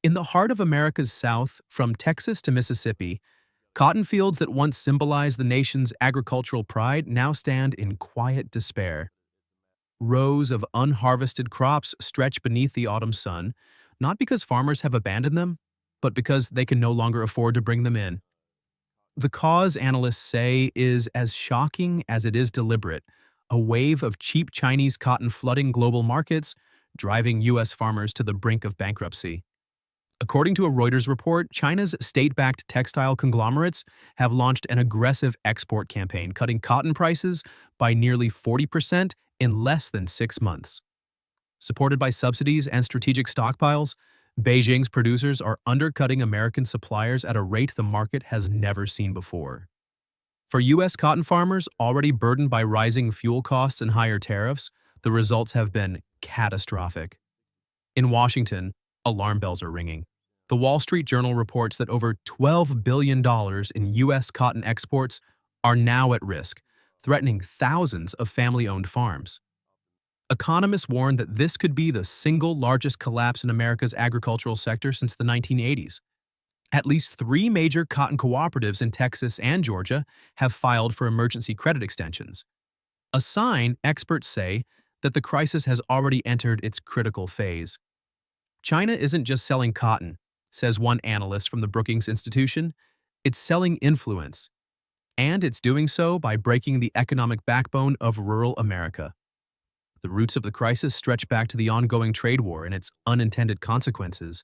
In the heart of America's South, from Texas to Mississippi, cotton fields that once symbolized the nation's agricultural pride now stand in quiet despair. Rows of unharvested crops stretch beneath the autumn sun, not because farmers have abandoned them, but because they can no longer afford to bring them in. The cause, analysts say, is as shocking as it is deliberate: a wave of cheap Chinese cotton flooding global markets, driving U.S. farmers to the brink of bankruptcy. According to a Reuters report, China's state-backed textile conglomerates have launched an aggressive export campaign, cutting cotton prices by nearly 40% in less than 6 months. Supported by subsidies and strategic stockpiles, Beijing's producers are undercutting American suppliers at a rate the market has never seen before. For U.S. cotton farmers already burdened by rising fuel costs and higher tariffs, the results have been catastrophic. In Washington, alarm bells are ringing. The Wall Street Journal reports that over $12 billion in U.S. cotton exports are now at risk, threatening thousands of family-owned farms. Economists warn that this could be the single largest collapse in America's agricultural sector since the 1980s. At least 3 major cotton cooperatives in Texas and Georgia have filed for emergency credit extensions, a sign, experts say, that the crisis has already entered its critical phase. China isn't just selling cotton, says one analyst from the Brookings Institution. It's selling influence. And it's doing so by breaking the economic backbone of rural America. The roots of the crisis stretch back to the ongoing trade war and its unintended consequences.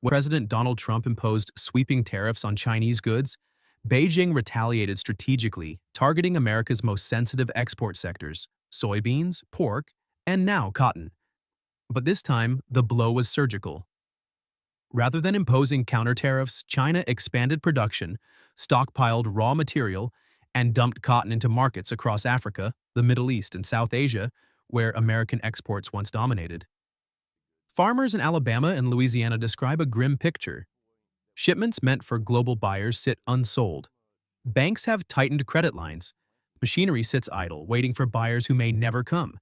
When President Donald Trump imposed sweeping tariffs on Chinese goods, Beijing retaliated strategically, targeting America's most sensitive export sectors: soybeans, pork, and now cotton. But this time, the blow was surgical. Rather than imposing counter tariffs, China expanded production, stockpiled raw material, and dumped cotton into markets across Africa, the Middle East, and South Asia, where American exports once dominated. Farmers in Alabama and Louisiana describe a grim picture. Shipments meant for global buyers sit unsold. Banks have tightened credit lines. Machinery sits idle, waiting for buyers who may never come.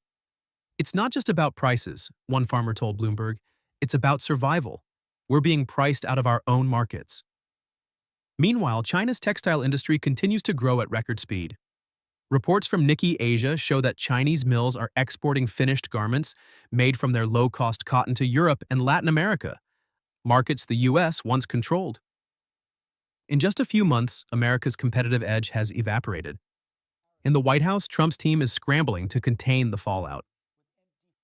It's not just about prices, one farmer told Bloomberg. It's about survival. We're being priced out of our own markets. Meanwhile, China's textile industry continues to grow at record speed. Reports from Nikkei Asia show that Chinese mills are exporting finished garments made from their low-cost cotton to Europe and Latin America, markets the U.S. once controlled. In just a few months, America's competitive edge has evaporated. In the White House, Trump's team is scrambling to contain the fallout.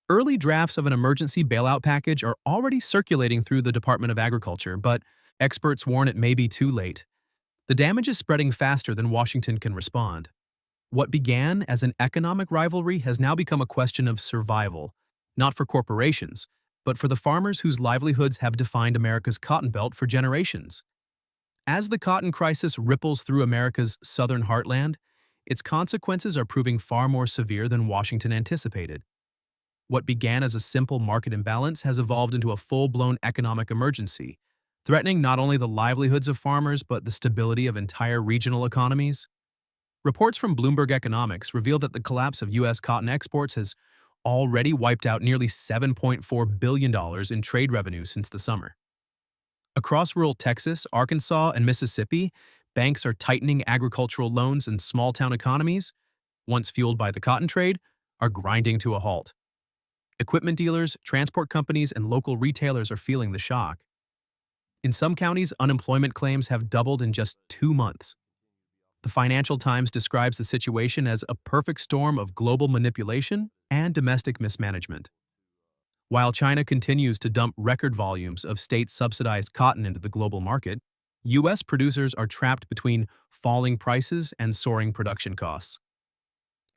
Early drafts of an emergency bailout package are already circulating through the Department of Agriculture, but experts warn it may be too late. The damage is spreading faster than Washington can respond. What began as an economic rivalry has now become a question of survival, not for corporations, but for the farmers whose livelihoods have defined America's cotton belt for generations. As the cotton crisis ripples through America's southern heartland, its consequences are proving far more severe than Washington anticipated. What began as a simple market imbalance has evolved into a full-blown economic emergency, threatening not only the livelihoods of farmers but the stability of entire regional economies. Reports from Bloomberg Economics reveal that the collapse of U.S. cotton exports has already wiped out nearly $7.4 billion in trade revenue since the summer. Across rural Texas, Arkansas, and Mississippi, banks are tightening agricultural loans, and small-town economies, once fueled by the cotton trade, are grinding to a halt. Equipment dealers, transport companies, and local retailers are feeling the shock. In some counties, unemployment claims have doubled in just 2 months. The Financial Times describes the situation as a perfect storm of global manipulation and domestic mismanagement. While China continues to dump record volumes of state-subsidized cotton into the global market, U.S. producers are trapped between falling prices and soaring production costs.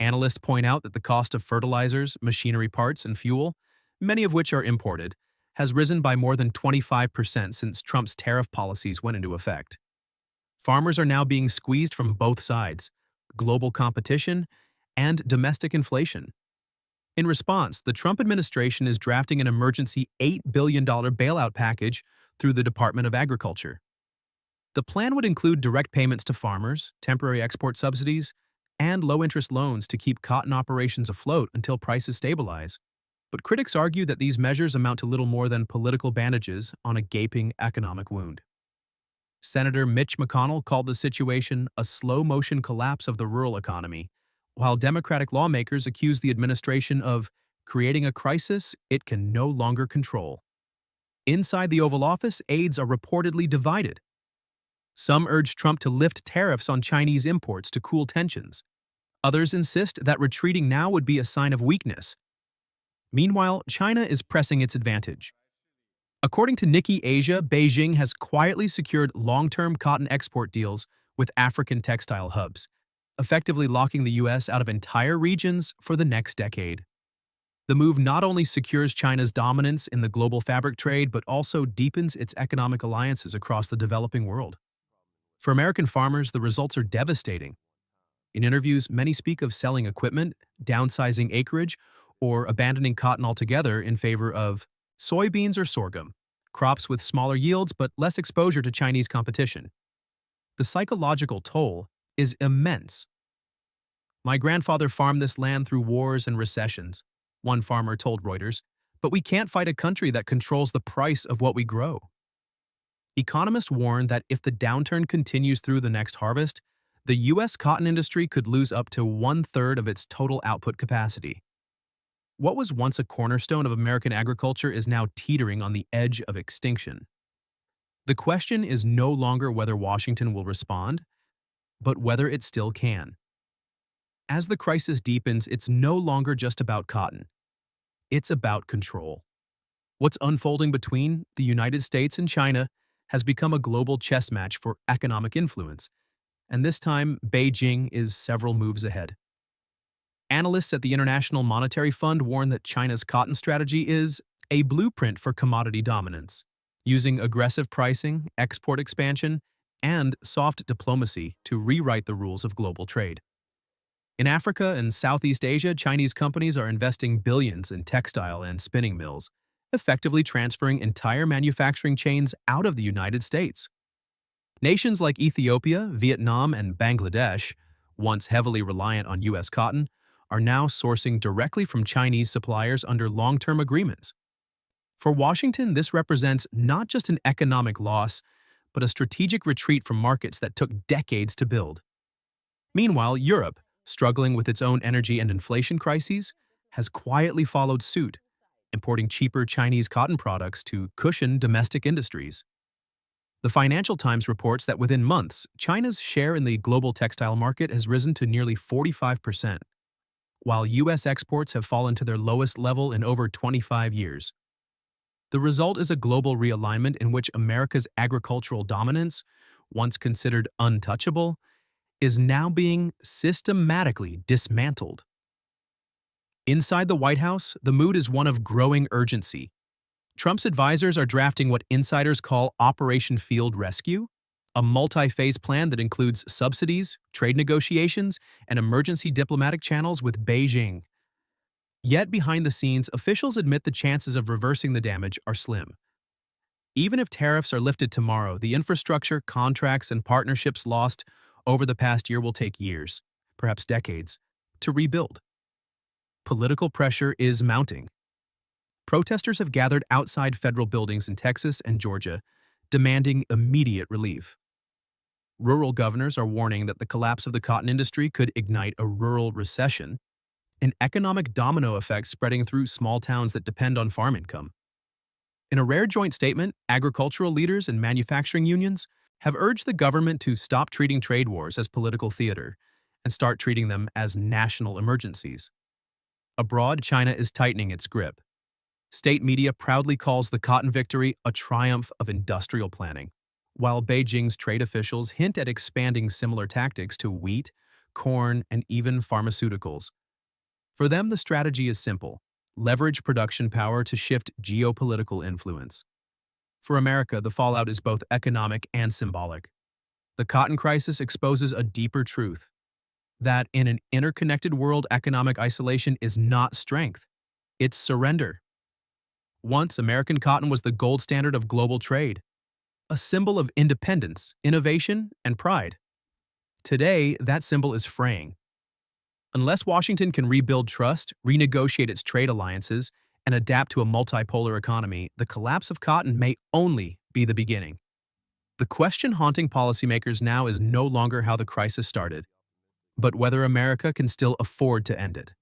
Analysts point out that the cost of fertilizers, machinery parts, and fuel, many of which are imported, has risen by more than 25% since Trump's tariff policies went into effect. Farmers are now being squeezed from both sides: global competition and domestic inflation. In response, the Trump administration is drafting an emergency $8 billion bailout package through the Department of Agriculture. The plan would include direct payments to farmers, temporary export subsidies, and low-interest loans to keep cotton operations afloat until prices stabilize. but critics argue that these measures amount to little more than political bandages on a gaping economic wound. Senator Mitch McConnell called the situation a slow-motion collapse of the rural economy, while Democratic lawmakers accused the administration of creating a crisis it can no longer control. Inside the Oval Office, aides are reportedly divided. Some urge Trump to lift tariffs on Chinese imports to cool tensions. Others insist that retreating now would be a sign of weakness. Meanwhile, China is pressing its advantage. According to Nikkei Asia, Beijing has quietly secured long-term cotton export deals with African textile hubs, effectively locking the U.S. out of entire regions for the next decade. The move not only secures China's dominance in the global fabric trade, but also deepens its economic alliances across the developing world. For American farmers, the results are devastating. In interviews, many speak of selling equipment, downsizing acreage, or abandoning cotton altogether in favor of soybeans or sorghum, crops with smaller yields but less exposure to Chinese competition. The psychological toll is immense. "My grandfather farmed this land through wars and recessions," one farmer told Reuters, "but we can't fight a country that controls the price of what we grow." Economists warn that if the downturn continues through the next harvest, the U.S. cotton industry could lose up to one-third of its total output capacity. What was once a cornerstone of American agriculture is now teetering on the edge of extinction. The question is no longer whether Washington will respond, but whether it still can. As the crisis deepens, it's no longer just about cotton. It's about control. What's unfolding between the United States and China has become a global chess match for economic influence, and this time Beijing is several moves ahead. Analysts at the International Monetary Fund warn that China's cotton strategy is a blueprint for commodity dominance, using aggressive pricing, export expansion, and soft diplomacy to rewrite the rules of global trade. In Africa and Southeast Asia, Chinese companies are investing billions in textile and spinning mills, effectively transferring entire manufacturing chains out of the United States. Nations like Ethiopia, Vietnam, and Bangladesh, once heavily reliant on U.S. cotton, are now sourcing directly from Chinese suppliers under long-term agreements. For Washington, this represents not just an economic loss, but a strategic retreat from markets that took decades to build. Meanwhile, Europe, struggling with its own energy and inflation crises, has quietly followed suit, importing cheaper Chinese cotton products to cushion domestic industries. The Financial Times reports that within months, China's share in the global textile market has risen to nearly 45%, while U.S. exports have fallen to their lowest level in over 25 years. The result is a global realignment in which America's agricultural dominance, once considered untouchable, is now being systematically dismantled. Inside the White House, the mood is one of growing urgency. Trump's advisors are drafting what insiders call Operation Field Rescue, a multi-phase plan that includes subsidies, trade negotiations, and emergency diplomatic channels with Beijing. Yet behind the scenes, officials admit the chances of reversing the damage are slim. Even if tariffs are lifted tomorrow, the infrastructure, contracts, and partnerships lost over the past year will take years, perhaps decades, to rebuild. Political pressure is mounting. Protesters have gathered outside federal buildings in Texas and Georgia, demanding immediate relief. Rural governors are warning that the collapse of the cotton industry could ignite a rural recession, an economic domino effect spreading through small towns that depend on farm income. In a rare joint statement, agricultural leaders and manufacturing unions have urged the government to stop treating trade wars as political theater and start treating them as national emergencies. Abroad, China is tightening its grip. State media proudly calls the cotton victory a triumph of industrial planning, while Beijing's trade officials hint at expanding similar tactics to wheat, corn, and even pharmaceuticals. For them, the strategy is simple: leverage production power to shift geopolitical influence. For America, the fallout is both economic and symbolic. The cotton crisis exposes a deeper truth: that in an interconnected world, economic isolation is not strength, it's surrender. Once, American cotton was the gold standard of global trade, a symbol of independence, innovation, and pride. Today, that symbol is fraying. Unless Washington can rebuild trust, renegotiate its trade alliances, and adapt to a multipolar economy, the collapse of cotton may only be the beginning. The question haunting policymakers now is no longer how the crisis started, but whether America can still afford to end it.